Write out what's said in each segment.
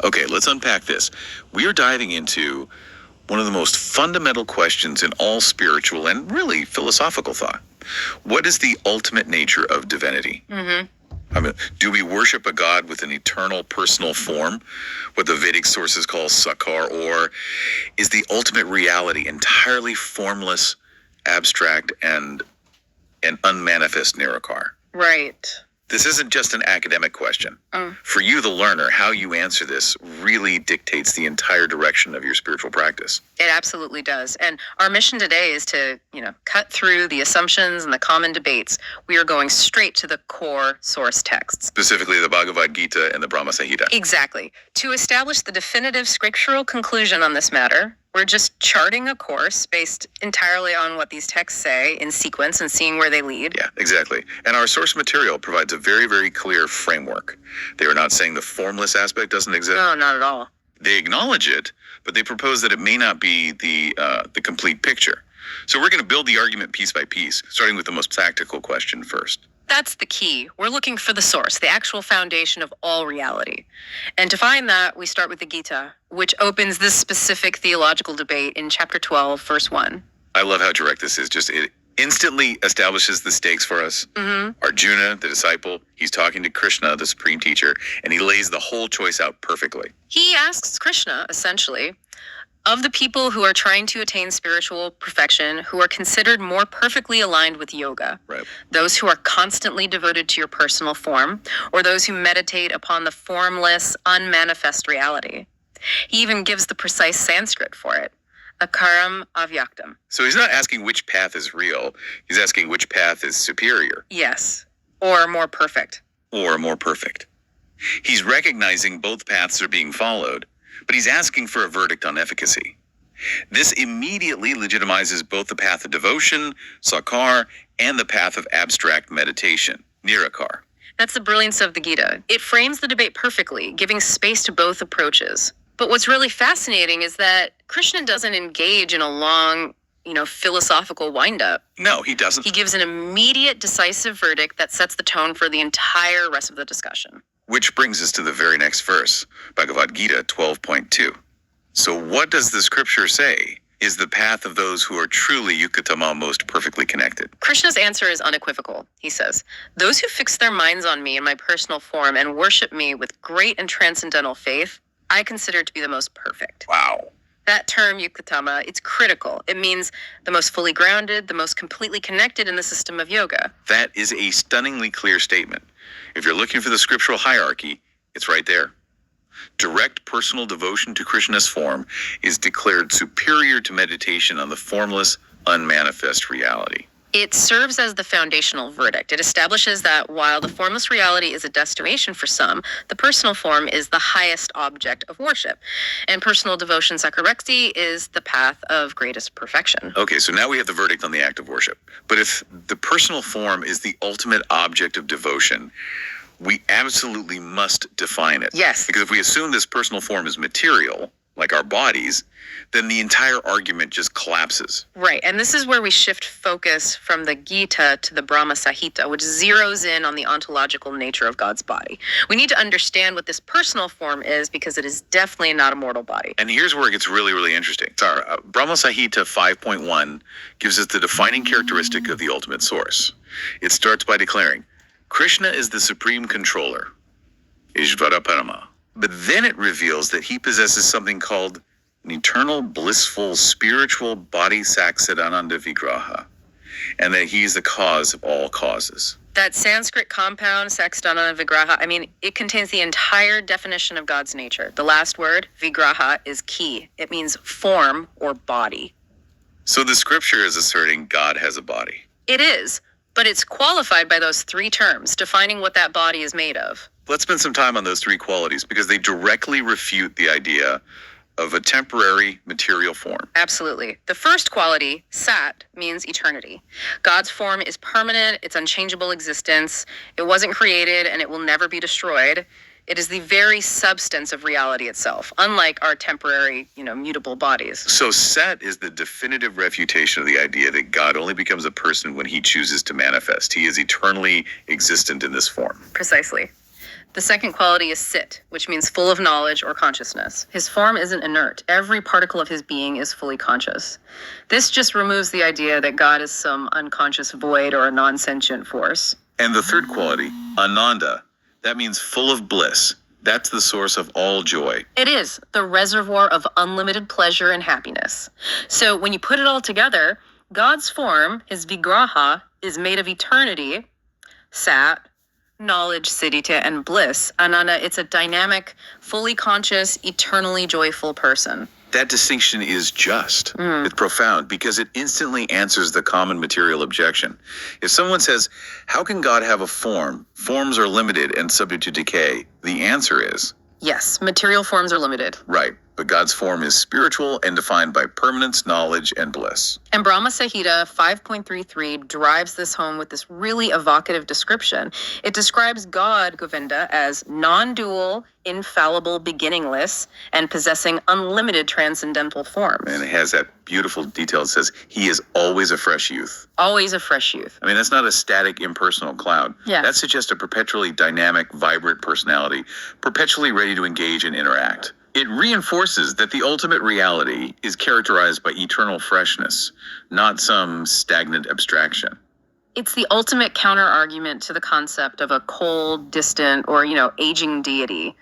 Okay, let's unpack this. We are diving into one of the most fundamental questions in all spiritual and really philosophical thought. What is the ultimate nature of divinity? I mean, do we worship a God with an eternal personal form, what the Vedic sources call Sākār, or is the ultimate reality entirely formless, abstract, and an unmanifest Nirākār? Right. This isn't just an academic question. For you, the learner, how you answer this really dictates the entire direction of your spiritual practice. It absolutely does. And our mission today is to, cut through the assumptions and the common debates. We are going straight to the core source texts. Specifically the Bhagavad-Gita and the Brahma Samhita. Exactly. To establish the definitive scriptural conclusion on this matter, we're just charting a course based entirely on what these texts say in sequence and seeing where they lead. Yeah, exactly. And our source material provides a very, very clear framework. They are not saying the formless aspect doesn't exist. No, not at all. They acknowledge it, but they propose that it may not be the complete picture. So we're going to build the argument piece by piece, starting with the most practical question first. That's the key. We're looking for the source, the actual foundation of all reality. And to find that, we start with the Gita, which opens this specific theological debate in chapter 12, verse 1. I love how direct this is. It instantly establishes the stakes for us. Arjuna, the disciple, he's talking to Krishna, the supreme teacher, and he lays the whole choice out perfectly. He asks Krishna, essentially, of the people who are trying to attain spiritual perfection, who are considered more perfectly aligned with yoga, Right. Those who are constantly devoted to your personal form, or those who meditate upon the formless, unmanifest reality. He even gives the precise Sanskrit for it, akaram avyaktam. So he's not asking which path is real. He's asking which path is superior. Yes, or more perfect. Or more perfect. He's recognizing both paths are being followed, but he's asking for a verdict on efficacy. This immediately legitimizes both the path of devotion, Sākār, and the path of abstract meditation, Nirākār. That's the brilliance of the Gita. It frames the debate perfectly, giving space to both approaches. But what's really fascinating is that Krishna doesn't engage in a long, philosophical windup. No, he doesn't. He gives an immediate, decisive verdict that sets the tone for the entire rest of the discussion. Which brings us to the very next verse, Bhagavad-Gita 12.2. So what does the scripture say is the path of those who are truly yukatama, most perfectly connected? Krishna's answer is unequivocal. He says, "Those who fix their minds on me in my personal form and worship me with great and transcendental faith, I consider to be the most perfect." Wow. That term, yukatama, it's critical. It means the most fully grounded, the most completely connected in the system of yoga. That is a stunningly clear statement. If you're looking for the scriptural hierarchy, it's right there. Direct personal devotion to Krishna's form is declared superior to meditation on the formless, unmanifest reality. It serves as the foundational verdict. It establishes that while the formless reality is a destination for some, the personal form is the highest object of worship. And personal devotion, Sākār, is the path of greatest perfection. Okay, so now we have the verdict on the act of worship. But if the personal form is the ultimate object of devotion, we absolutely must define it. Yes. Because if we assume this personal form is material, like our bodies, then the entire argument just collapses. Right, and this is where we shift focus from the Gita to the Brahma Samhita, which zeroes in on the ontological nature of God's body. We need to understand what this personal form is because it is definitely not a mortal body. And here's where it gets really, really interesting. Brahma Samhita 5.1 gives us the defining characteristic of the ultimate source. It starts by declaring, Krishna is the supreme controller, Ishvara Parama. But then it reveals that he possesses something called an eternal, blissful, spiritual body Saksidananda Vigraha, and that he's the cause of all causes. That Sanskrit compound, Saksidananda Vigraha, it contains the entire definition of God's nature. The last word, Vigraha, is key. It means form or body. So the scripture is asserting God has a body. It is, but it's qualified by those three terms, defining what that body is made of. Let's spend some time on those three qualities because they directly refute the idea of a temporary material form. Absolutely. The first quality, Sat, means eternity. God's form is permanent, it's unchangeable existence. It wasn't created and it will never be destroyed. It is the very substance of reality itself, unlike our temporary, mutable bodies. So Sat is the definitive refutation of the idea that God only becomes a person when he chooses to manifest. He is eternally existent in this form. Precisely. The second quality is sit, which means full of knowledge or consciousness. His form isn't inert. Every particle of his being is fully conscious. This just removes the idea that God is some unconscious void or a non-sentient force. And the third quality, ananda, that means full of bliss. That's the source of all joy. It is the reservoir of unlimited pleasure and happiness. So when you put it all together, God's form, his vigraha, is made of eternity, sat, knowledge, siddhita, and bliss. Ananda, it's a dynamic, fully conscious, eternally joyful person. That distinction is just. It's profound because it instantly answers the common material objection. If someone says, how can God have a form? Forms are limited and subject to decay. The answer is, Yes, material forms are limited. right, but God's form is spiritual and defined by permanence, knowledge, and bliss. And Brahma Samhita 5.33 drives this home with this really evocative description. It describes God, Govinda, as non-dual, infallible, beginningless, and possessing unlimited transcendental forms. And it has that beautiful detail. It says, he is always a fresh youth. Always a fresh youth. I mean, that's not a static, impersonal cloud. Yeah. That suggests a perpetually dynamic, vibrant personality, perpetually ready to engage and interact. It reinforces that the ultimate reality is characterized by eternal freshness, not some stagnant abstraction. It's the ultimate counter-argument to the concept of a cold, distant, or, aging deity.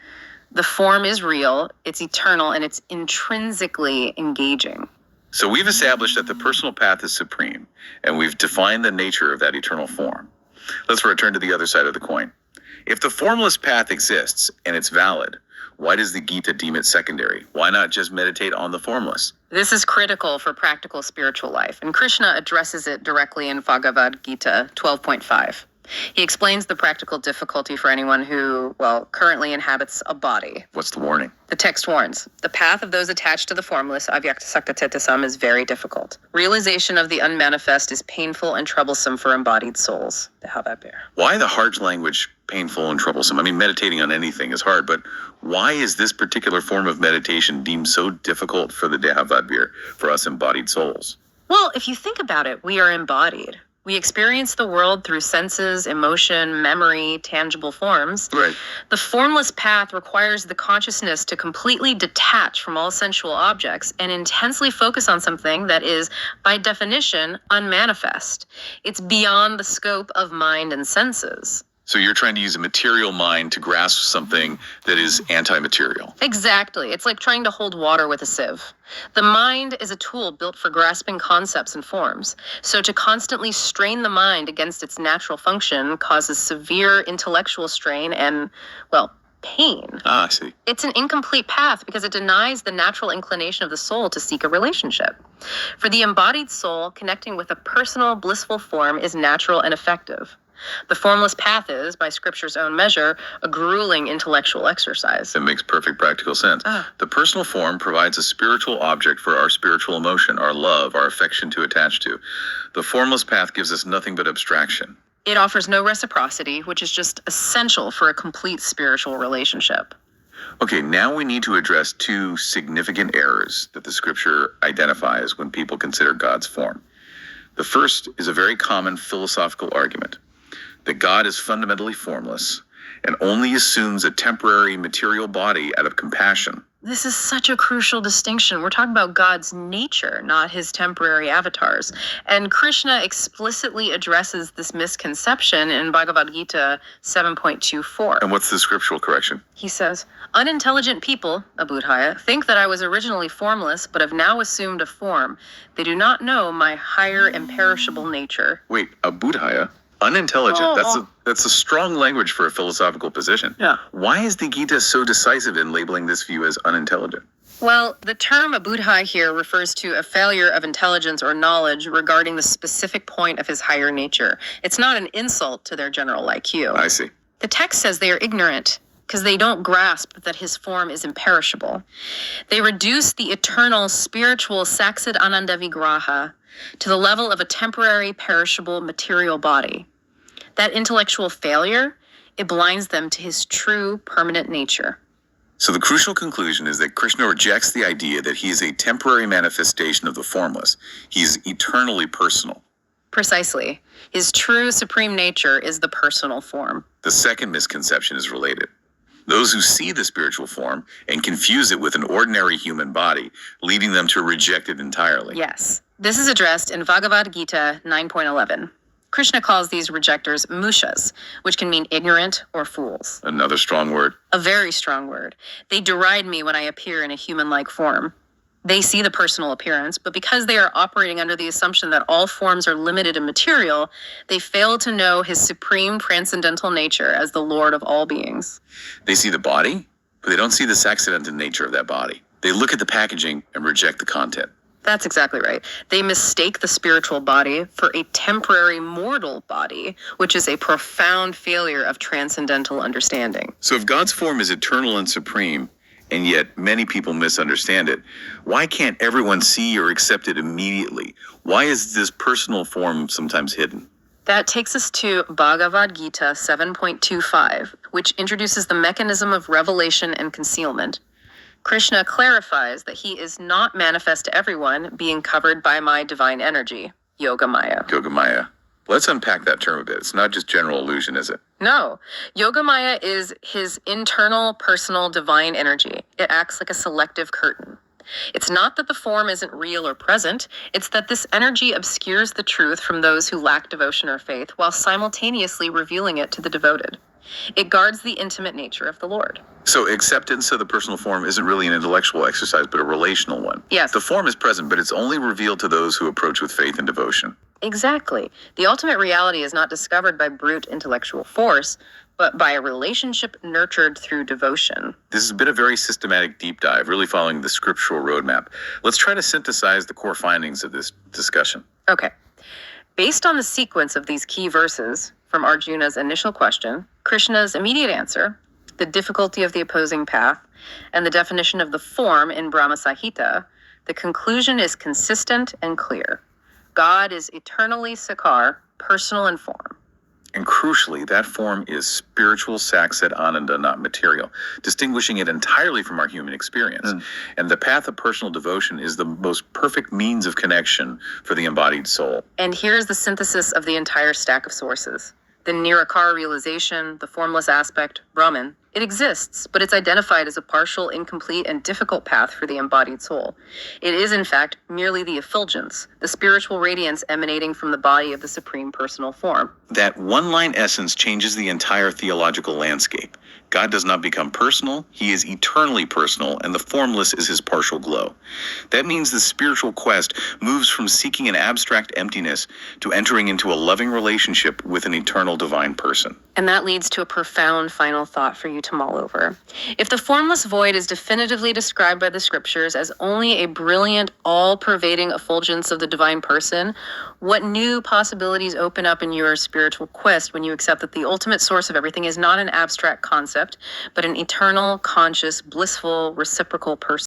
The form is real, it's eternal, and it's intrinsically engaging. So we've established that the personal path is supreme, and we've defined the nature of that eternal form. Let's return to the other side of the coin. If the formless path exists and it's valid, why does the Gita deem it secondary? Why not just meditate on the formless? This is critical for practical spiritual life, and Krishna addresses it directly in Bhagavad-Gita 12.5. He explains the practical difficulty for anyone who, currently inhabits a body. What's the warning? The text warns, the path of those attached to the formless, avyaktasaktatetasam, is very difficult. Realization of the unmanifest is painful and troublesome for embodied souls. The Havabir. Why the heart language painful and troublesome? I mean, meditating on anything is hard, but why is this particular form of meditation deemed so difficult for the Dehavadbir, for us embodied souls? Well, if you think about it, we are embodied. We experience the world through senses, emotion, memory, tangible forms. Right. The formless path requires the consciousness to completely detach from all sensual objects and intensely focus on something that is, by definition, unmanifest. It's beyond the scope of mind and senses. So you're trying to use a material mind to grasp something that is anti-material. Exactly. It's like trying to hold water with a sieve. The mind is a tool built for grasping concepts and forms. So to constantly strain the mind against its natural function causes severe intellectual strain and, pain. Ah, I see. It's an incomplete path because it denies the natural inclination of the soul to seek a relationship. For the embodied soul, connecting with a personal, blissful form is natural and effective. The formless path is, by Scripture's own measure, a grueling intellectual exercise. That makes perfect practical sense. The personal form provides a spiritual object for our spiritual emotion, our love, our affection to attach to. The formless path gives us nothing but abstraction. It offers no reciprocity, which is just essential for a complete spiritual relationship. Okay, now we need to address two significant errors that the Scripture identifies when people consider God's form. The first is a very common philosophical argument, that God is fundamentally formless and only assumes a temporary material body out of compassion. This is such a crucial distinction. We're talking about God's nature, not his temporary avatars. And Krishna explicitly addresses this misconception in Bhagavad-Gita 7.24. And what's the scriptural correction? He says, unintelligent people, Abudhaya, think that I was originally formless, but have now assumed a form. They do not know my higher imperishable nature. Wait, Abudhaya? Unintelligent. That's a strong language for a philosophical position. Yeah. Why is the Gita so decisive in labeling this view as unintelligent? Well, the term abudhai here refers to a failure of intelligence or knowledge regarding the specific point of his higher nature. It's not an insult to their general IQ. I see. The text says they are ignorant because they don't grasp that his form is imperishable. They reduce the eternal spiritual Saksad Ananda Vigraha to the level of a temporary perishable material body. That intellectual failure, it blinds them to his true permanent nature. So the crucial conclusion is that Krishna rejects the idea that he is a temporary manifestation of the formless. He is eternally personal. Precisely. His true supreme nature is the personal form. The second misconception is related. Those who see the spiritual form and confuse it with an ordinary human body, leading them to reject it entirely. Yes. This is addressed in Bhagavad-Gita 9.11. Krishna calls these rejectors mushas, which can mean ignorant or fools. Another strong word. A very strong word. They deride me when I appear in a human-like form. They see the personal appearance, but because they are operating under the assumption that all forms are limited and material, they fail to know his supreme transcendental nature as the Lord of all beings. They see the body, but they don't see the accidental nature of that body. They look at the packaging and reject the content. That's exactly right. They mistake the spiritual body for a temporary mortal body, which is a profound failure of transcendental understanding. So if God's form is eternal and supreme, and yet many people misunderstand it, why can't everyone see or accept it immediately? Why is this personal form sometimes hidden? That takes us to Bhagavad-Gita 7.25, which introduces the mechanism of revelation and concealment. Krishna clarifies that he is not manifest to everyone, being covered by my divine energy, Yogamaya. Yogamaya. Let's unpack that term a bit. It's not just general illusion, is it? No. Yogamaya is his internal, personal, divine energy. It acts like a selective curtain. It's not that the form isn't real or present, it's that this energy obscures the truth from those who lack devotion or faith, while simultaneously revealing it to the devoted. It guards the intimate nature of the Lord. So acceptance of the personal form isn't really an intellectual exercise, but a relational one. Yes. The form is present, but it's only revealed to those who approach with faith and devotion. Exactly. The ultimate reality is not discovered by brute intellectual force, but by a relationship nurtured through devotion. This has been a very systematic deep dive, really following the scriptural roadmap. Let's try to synthesize the core findings of this discussion. Okay. Based on the sequence of these key verses from Arjuna's initial question, Krishna's immediate answer, the difficulty of the opposing path, and the definition of the form in Bramha Samhita, the conclusion is consistent and clear. God is eternally Sākār, personal in form. And crucially, that form is spiritual saksat ananda, not material, distinguishing it entirely from our human experience. And the path of personal devotion is the most perfect means of connection for the embodied soul. And here's the synthesis of the entire stack of sources. The Nirakar realization, the formless aspect, Brahman, it exists, but it's identified as a partial, incomplete, and difficult path for the embodied soul. It is, in fact, merely the effulgence, the spiritual radiance emanating from the body of the supreme personal form. That one-line essence changes the entire theological landscape. God does not become personal, he is eternally personal, and the formless is his partial glow. That means the spiritual quest moves from seeking an abstract emptiness to entering into a loving relationship with an eternal divine person. And that leads to a profound final thought for you to mull over. If the formless void is definitively described by the scriptures as only a brilliant, all-pervading effulgence of the divine person, what new possibilities open up in your spiritual quest when you accept that the ultimate source of everything is not an abstract concept, but an eternal, conscious, blissful, reciprocal person?